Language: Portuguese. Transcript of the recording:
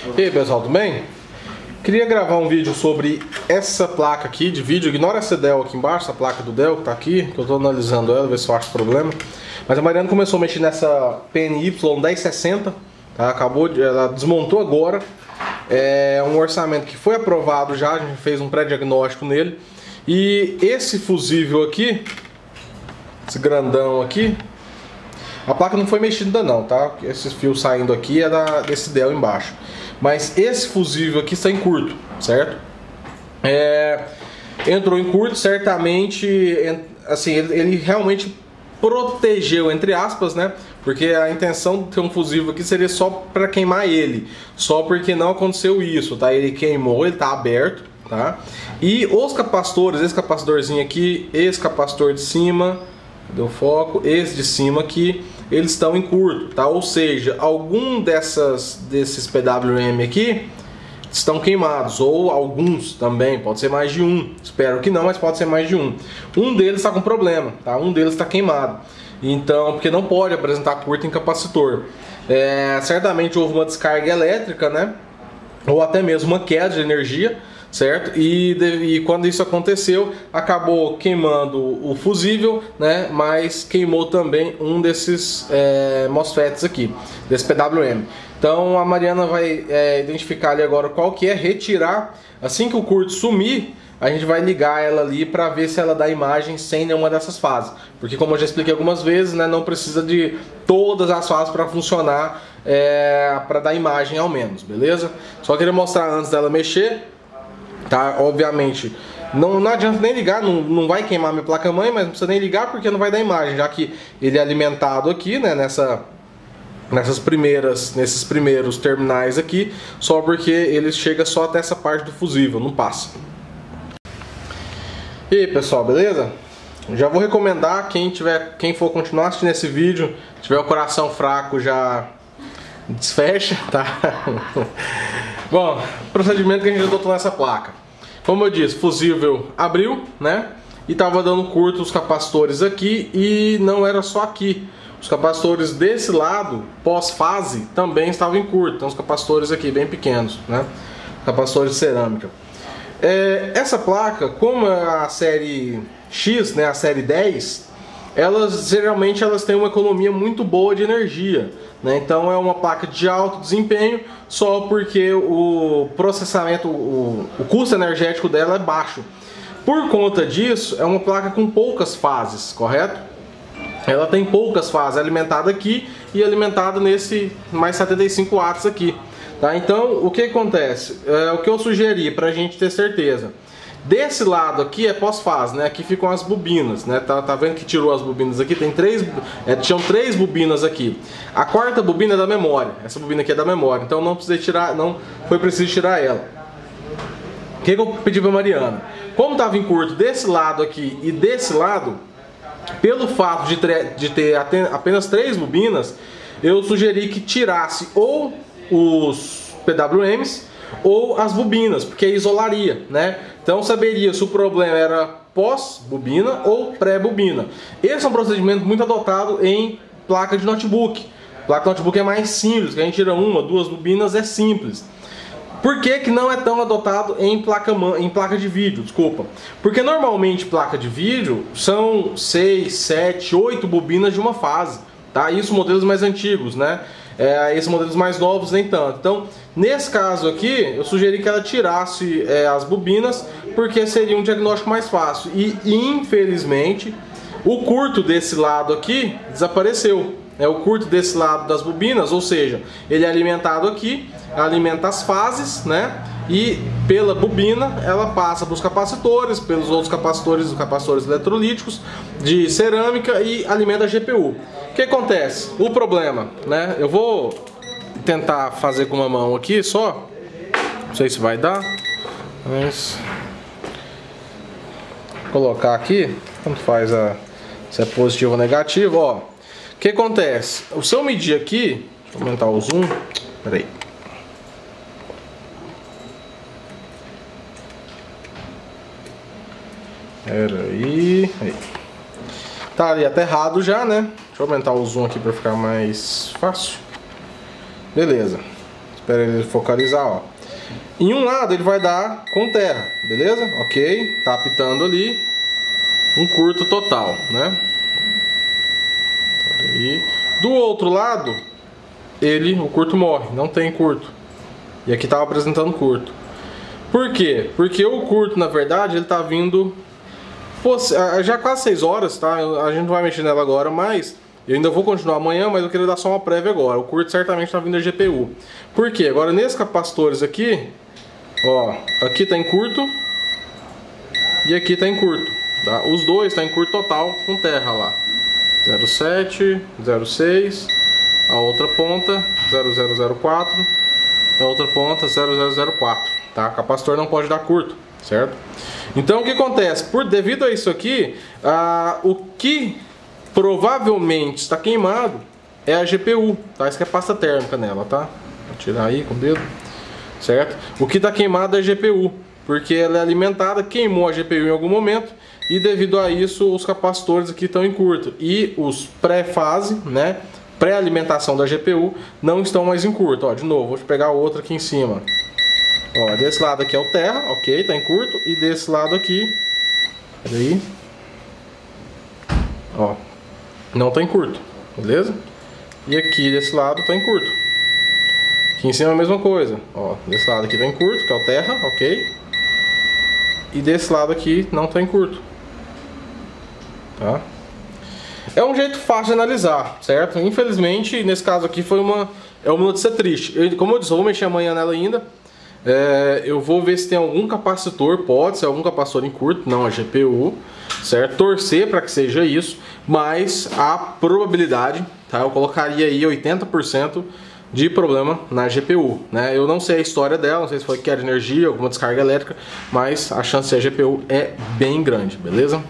E aí pessoal, tudo bem? Queria gravar um vídeo sobre essa placa aqui de vídeo. Ignora essa Dell aqui embaixo, essa placa do Dell que tá aqui, que eu tô analisando ela, ver se eu acho problema. Mas a Mariana começou a mexer nessa PNY 1060, tá? Ela desmontou agora. É um orçamento que foi aprovado já, a gente fez um pré-diagnóstico nele. E esse fusível aqui, esse grandão aqui, a placa não foi mexida não, tá? Esses fios saindo aqui é desse Dell embaixo. Mas esse fusível aqui está em curto, certo? Entrou em curto, certamente, assim, ele realmente protegeu, entre aspas, né? Porque a intenção de ter um fusível aqui seria só para queimar ele. Só porque não aconteceu isso, tá? Ele queimou, ele tá aberto, tá? E os capacitores, esse capacitorzinho aqui, esse capacitor de cima, deu foco, esse de cima aqui, eles estão em curto, tá? Ou seja, algum desses PWM aqui estão queimados, ou alguns também, pode ser mais de um, espero que não, mas pode ser mais de um. Um deles está com problema, tá? Um deles está queimado, então, porque não pode apresentar curto em capacitor. Certamente houve uma descarga elétrica, né? Ou até mesmo uma queda de energia, certo? E quando isso aconteceu, acabou queimando o fusível, né? Mas queimou também um desses MOSFETs aqui, desse PWM. Então a Mariana vai identificar ali agora qual que é, retirar. Assim que o curto sumir, a gente vai ligar ela ali para ver se ela dá imagem sem nenhuma dessas fases. Porque como eu já expliquei algumas vezes, né, não precisa de todas as fases para funcionar, para dar imagem ao menos, beleza? Só queria mostrar antes dela mexer, tá? Obviamente não adianta nem ligar, não vai queimar minha placa-mãe, mas não precisa nem ligar porque não vai dar imagem, já que ele é alimentado aqui, né, nesses primeiros terminais aqui, só porque ele chega só até essa parte do fusível, não passa. E aí pessoal, beleza? Já vou recomendar, quem for continuar assistindo esse vídeo, tiver o coração fraco, já desfecha, tá? Bom, procedimento que a gente adotou nessa placa. Como eu disse, fusível abriu, né? E tava dando curto os capacitores aqui, e não era só aqui. Os capacitores desse lado, pós-fase, também estavam em curto. Então os capacitores aqui bem pequenos, né? Capacitores de cerâmica. Essa placa, como é a série X, né, a série 10, geralmente elas têm uma economia muito boa de energia, né? Então é uma placa de alto desempenho, só porque o processamento, o custo energético dela é baixo. Por conta disso, é uma placa com poucas fases, correto? Ela tem poucas fases, alimentada aqui e alimentada nesse mais 75 watts aqui. Tá? Então, o que acontece? O que eu sugeri para a gente ter certeza. Desse lado aqui é pós-fase, né? Aqui ficam as bobinas, né? Tá vendo que tirou as bobinas aqui? Tem tinham três bobinas aqui. A quarta bobina é da memória. Essa bobina aqui é da memória, então não precisei tirar, não foi preciso tirar ela. O que eu pedi para Mariana? Como estava em curto desse lado aqui e desse lado, pelo fato de ter apenas 3 bobinas, eu sugeri que tirasse ou os PWMs ou as bobinas, porque isolaria, né? Então saberia se o problema era pós-bobina ou pré-bobina. Esse é um procedimento muito adotado em placa de notebook. Placa de notebook é mais simples, que a gente tira uma, 2 bobinas, é simples. Por que que não é tão adotado em placa de vídeo? Desculpa. Porque normalmente placa de vídeo são 6, 7, 8 bobinas de uma fase, tá? Isso modelos mais antigos, né? Esses modelos mais novos nem tanto. Então, nesse caso aqui, eu sugeri que ela tirasse as bobinas, porque seria um diagnóstico mais fácil. E infelizmente, o curto desse lado aqui desapareceu. O curto desse lado das bobinas, ou seja, ele é alimentado aqui, alimenta as fases, né? E pela bobina ela passa para os capacitores, pelos outros capacitores, os capacitores eletrolíticos de cerâmica, e alimenta a GPU. O que acontece? O problema, né? Eu vou tentar fazer com uma mão aqui só, não sei se vai dar, mas vou colocar aqui, tanto faz se é positivo ou negativo, ó. O que acontece? Se eu medir aqui, deixa eu aumentar o zoom, peraí. Aí. Tá ali aterrado já, né? Deixa eu aumentar o zoom aqui para ficar mais fácil. Beleza. Espera ele focalizar, ó. Em um lado ele vai dar com terra, beleza? Ok, tá apitando ali. Um curto total, né? E do outro lado, o curto morre, não tem curto. E aqui tava apresentando curto. Por quê? Porque o curto, na verdade, ele tá vindo... Pô, já quase 6 horas, tá? A gente não vai mexer nela agora, mas... Eu ainda vou continuar amanhã, mas eu queria dar só uma prévia agora. O curto certamente tá vindo da GPU. Por quê? Agora, nesses capacitores aqui... Ó, aqui tá em curto. E aqui tá em curto, tá? Os dois tá em curto total com terra lá. 07, 06... A outra ponta, 0004. A outra ponta, 0004. Tá? O capacitor não pode dar curto, certo? Então o que acontece? Devido a isso aqui, o que provavelmente está queimado é a GPU, tá? Isso que é pasta térmica nela, tá? Vou tirar aí com o dedo, certo? O que está queimado é a GPU, porque ela é alimentada, queimou a GPU em algum momento e devido a isso os capacitores aqui estão em curto. E os pré-fase, né? Pré-alimentação da GPU não estão mais em curto. Ó, de novo, vou pegar outra aqui em cima. Ó, desse lado aqui é o terra, ok, tá em curto. E desse lado aqui, peraí, ó, não tá em curto, beleza? E aqui desse lado tá em curto. Aqui em cima a mesma coisa. Ó, desse lado aqui tá em curto, que é o terra, ok. E desse lado aqui não tá em curto, tá? É um jeito fácil de analisar, certo? Infelizmente, nesse caso aqui é uma notícia triste. Como eu disse, eu vou mexer amanhã nela ainda. Eu vou ver se tem algum capacitor, pode ser algum capacitor em curto, não a GPU, certo? Torcer para que seja isso, mas a probabilidade, tá? Eu colocaria aí 80% de problema na GPU, né? Eu não sei a história dela, não sei se foi queda de energia, alguma descarga elétrica, mas a chance de ser a GPU é bem grande, beleza?